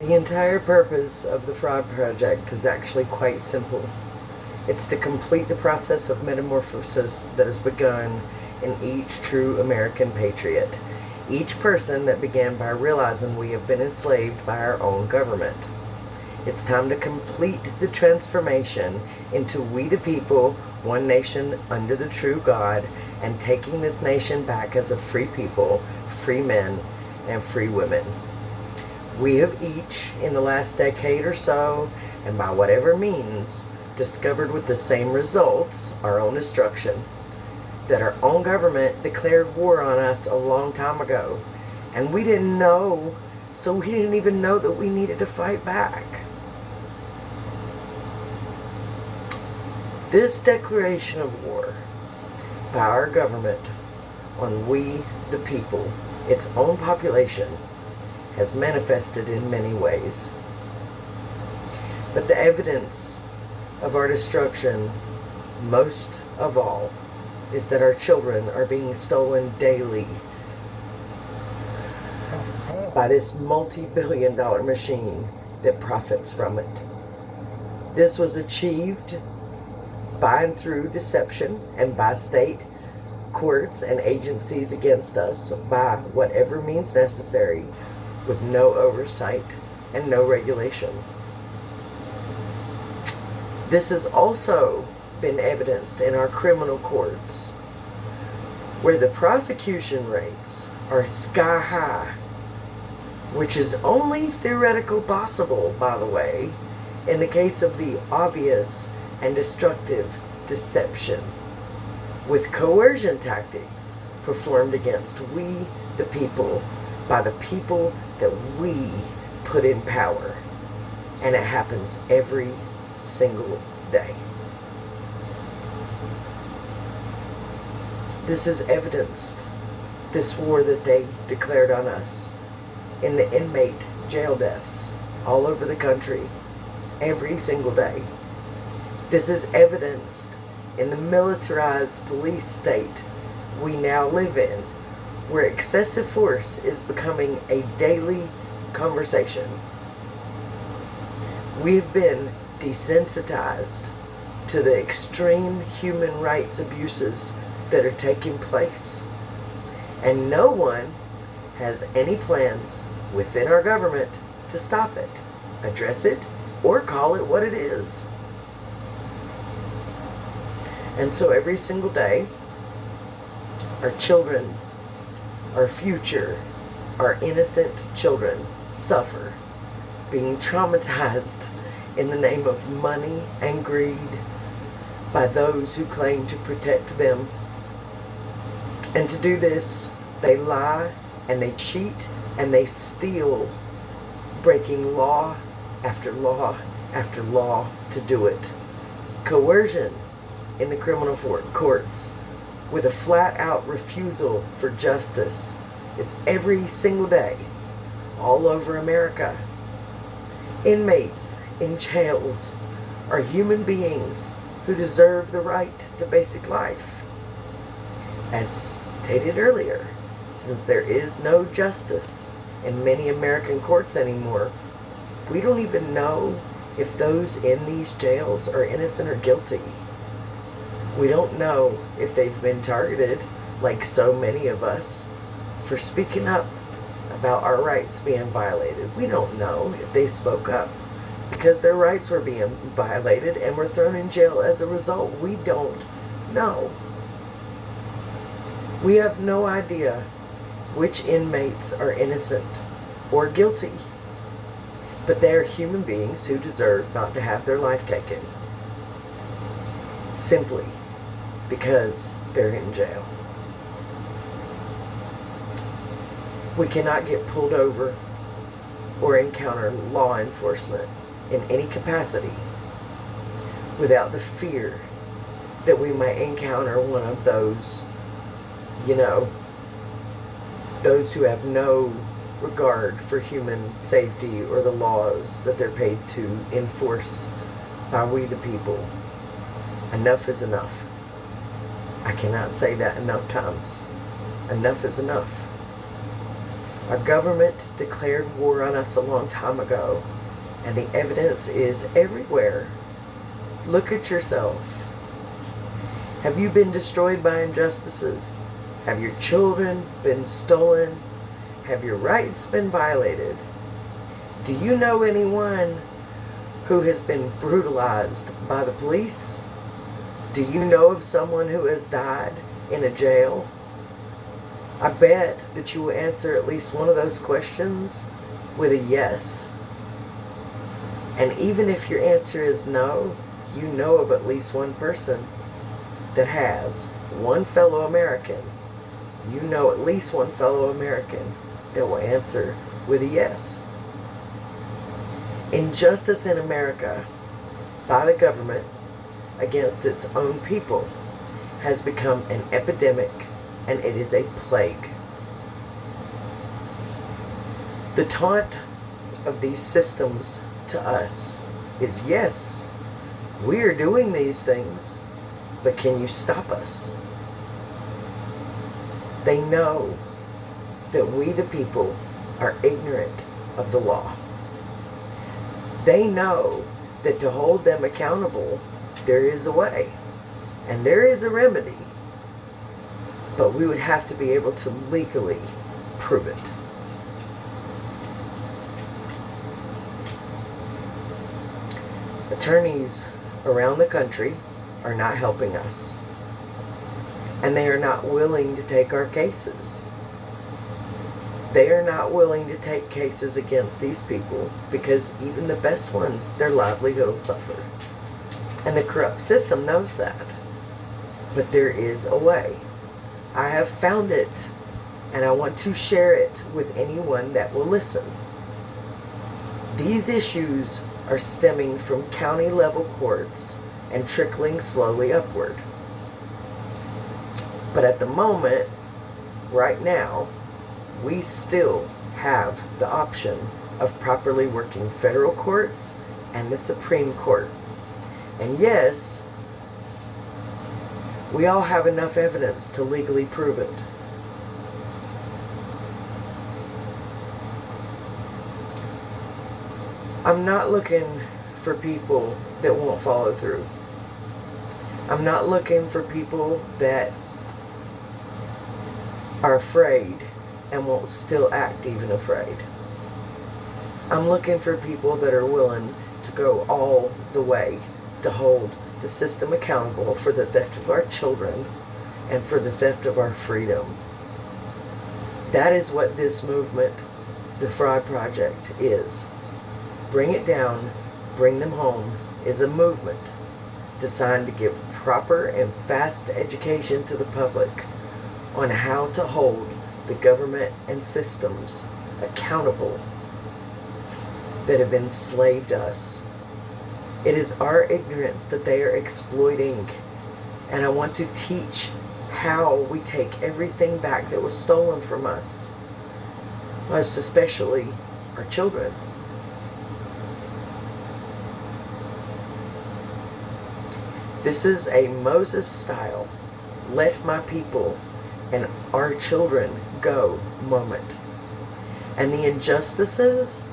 The entire purpose of the fraud project is actually quite simple. It's to complete the process of metamorphosis that has begun in each true American patriot. Each person that began by realizing we have been enslaved by our own government. It's time to complete the transformation into we the people, one nation under the true God, and taking this nation back as a free people, free men, and free women. We have each, in the last decade or so, and by whatever means, discovered with the same results, our own destruction, that our own government declared war on us a long time ago. And we didn't know, so we didn't even know that we needed to fight back. This declaration of war by our government on we the people, its own population, has manifested in many ways. But the evidence of our destruction, most of all, is that our children are being stolen daily by this multi-billion-dollar machine that profits from it. This was achieved by and through deception and by state courts and agencies against us by whatever means necessary, with no oversight and no regulation. This has also been evidenced in our criminal courts, where the prosecution rates are sky high, which is only theoretical possible, by the way, in the case of the obvious and destructive deception, with coercion tactics performed against we the people by the people that we put in power. And it happens every single day. This is evidenced, this war that they declared on us, in the inmate jail deaths all over the country every single day. This is evidenced in the militarized police state we now live in, where excessive force is becoming a daily conversation. We've been desensitized to the extreme human rights abuses that are taking place. And no one has any plans within our government to stop it, address it, or call it what it is. And so every single day, our children, our future, our innocent children suffer, being traumatized in the name of money and greed by those who claim to protect them. And to do this, they lie and they cheat and they steal, breaking law after law after law to do it. Coercion in the criminal courts, with a flat-out refusal for justice, is every single day all over America. Inmates in jails are human beings who deserve the right to basic life. As stated earlier, since there is no justice in many American courts anymore, we don't even know if those in these jails are innocent or guilty. We don't know if they've been targeted, like so many of us, for speaking up about our rights being violated. We don't know if they spoke up because their rights were being violated and were thrown in jail as a result. We don't know. We have no idea which inmates are innocent or guilty, but they are human beings who deserve not to have their life taken, simply because they're in jail. We cannot get pulled over or encounter law enforcement in any capacity without the fear that we might encounter one of those, those who have no regard for human safety or the laws that they're paid to enforce by we the people. Enough is enough. I cannot say that enough times. Enough is enough. Our government declared war on us a long time ago, and the evidence is everywhere. Look at yourself. Have you been destroyed by injustices? Have your children been stolen? Have your rights been violated? Do you know anyone who has been brutalized by the police? Do you know of someone who has died in a jail? I bet that you will answer at least one of those questions with a yes. And even if your answer is no, you know of at least one person that has, one fellow American. You know at least one fellow American that will answer with a yes. Injustice in America by the government against its own people has become an epidemic, and it is a plague. The taunt of these systems to us is, yes, we are doing these things, but can you stop us? They know that we, the people, are ignorant of the law. They know that to hold them accountable, there is a way, and there is a remedy, but we would have to be able to legally prove it. Attorneys around the country are not helping us, and they are not willing to take our cases. They are not willing to take cases against these people because even the best ones, their livelihood will suffer. And the corrupt system knows that. But there is a way. I have found it, and I want to share it with anyone that will listen. These issues are stemming from county level courts and trickling slowly upward. But at the moment, right now, we still have the option of properly working federal courts and the Supreme Court. And yes, we all have enough evidence to legally prove it. I'm not looking for people that won't follow through. I'm not looking for people that are afraid and won't still act even afraid. I'm looking for people that are willing to go all the way to hold the system accountable for the theft of our children and for the theft of our freedom. That is what this movement, the Fraud Project, is. Bring It Down, Bring Them Home is a movement designed to give proper and fast education to the public on how to hold the government and systems accountable that have enslaved us. It is our ignorance that they are exploiting, and I want to teach how we take everything back that was stolen from us, most especially our children. This is a Moses style, let my people and our children go moment. And the injustices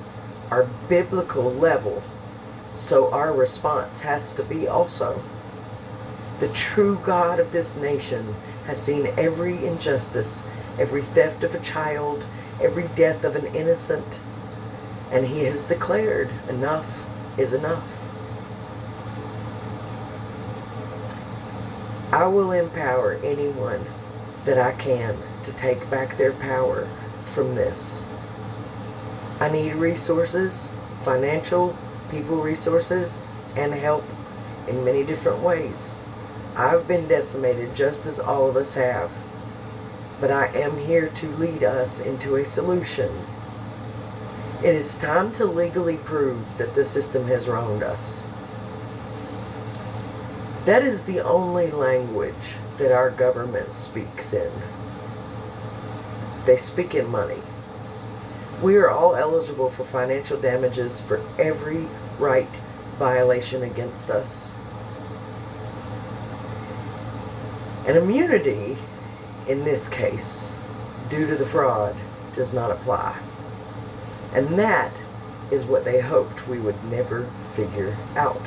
are biblical level, so our response has to be also. The true God of this nation has seen every injustice, every theft of a child, every death of an innocent, and he has declared enough is enough. I will empower anyone that I can to take back their power from this. I need resources, financial, people resources, and help in many different ways. I've been decimated just as all of us have, but I am here to lead us into a solution. It is time to legally prove that the system has wronged us. That is the only language that our government speaks in. They speak in money. We are all eligible for financial damages for every right violation against us. And immunity, in this case, due to the fraud, does not apply. And that is what they hoped we would never figure out.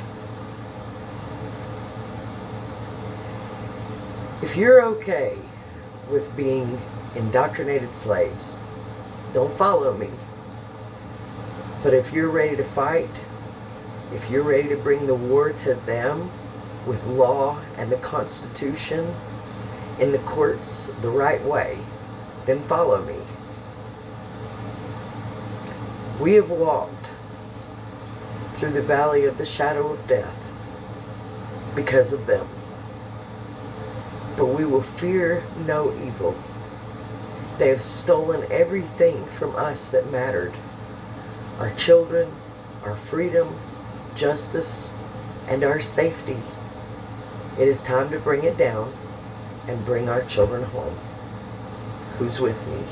If you're okay with being indoctrinated slaves, don't follow me. But if you're ready to fight, if you're ready to bring the war to them with law and the Constitution in the courts the right way, then follow me. We have walked through the valley of the shadow of death because of them. But we will fear no evil. They have stolen everything from us that mattered. Our children, our freedom, justice, and our safety. It is time to bring it down and bring our children home. Who's with me?